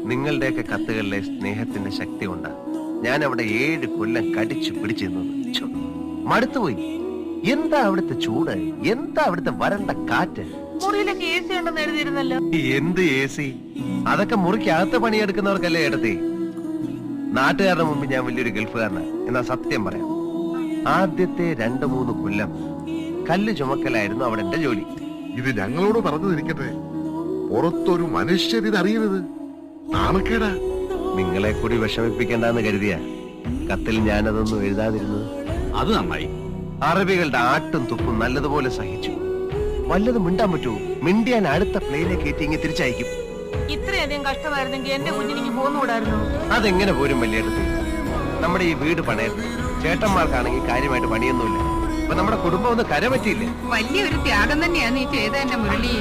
നിങ്ങളുടെയൊക്കെ കത്തുകളിലെ സ്നേഹത്തിന്റെ ശക്തി കൊണ്ടാ ഞാൻ അവിടെ 7 കൊല്ലം കടിച്ചു പിടിച്ചിരുന്നത്. മടുത്തുപോയി. എന്താ അവിടുത്തെ ചൂട്, എന്താ അവിടുത്തെ വരണ്ട കാറ്റ്. മുറിയിലൊക്കെ AC ഉണ്ടെന്ന് എഴുതിയിരുന്നല്ലോ. എന്ത് AC? അതൊക്കെ മുറിക്കകത്ത് പണിയെടുക്കുന്നവർക്കല്ലേ ഏടത്തി. നാട്ടുകാരുടെ മുമ്പ് ഞാൻ വലിയൊരു ഗൾഫുകാരനാ എന്നാ സത്യം പറയാം. ആദ്യത്തെ 2-3 കൊല്ലം കല്ല് ചുമക്കലായിരുന്നു അവിടെ എന്റെ ജോലി. ഇത് ഞങ്ങളോട് പറഞ്ഞതിരിക്കട്ടെ, പുറത്തൊരു മനുഷ്യരിത് അറിയരുത്. നാണക്കേടാ. നിങ്ങളെ കൂടി വിഷമിപ്പിക്കേണ്ടെന്ന് കരുതിയ കത്തിൽ ഞാനതൊന്നും എഴുതാതിരുന്നത്. അത് നന്നായി. അറബികളുടെ ആട്ടും തുപ്പും നല്ലതുപോലെ സഹിച്ചു. വല്ലതും മിണ്ടാൻ പറ്റുമോ? മിണ്ടിയാൻ അടുത്ത പ്ലെയിനെ കയറ്റി ഇങ്ങനെ തിരിച്ചയക്കും. ഇത്രയധികം കഷ്ടമായിരുന്നെങ്കിൽ എന്റെ കുഞ്ഞിനിക്ക് പോന്നുകൂടായിരുന്നു. അതെങ്ങനെ പോരും വലിയേടത്ത്? നമ്മുടെ ഈ വീട് പണയത്ത് ചേട്ടന്മാർക്കാണെങ്കിൽ കാര്യമായിട്ട് പണിയൊന്നുമില്ല. അപ്പൊ നമ്മുടെ കുടുംബം ഒന്ന് കരപറ്റിയില്ലേ? വലിയൊരു ത്യാഗം തന്നെയാ നീ ചെയ്ത എന്റെ മുരളി.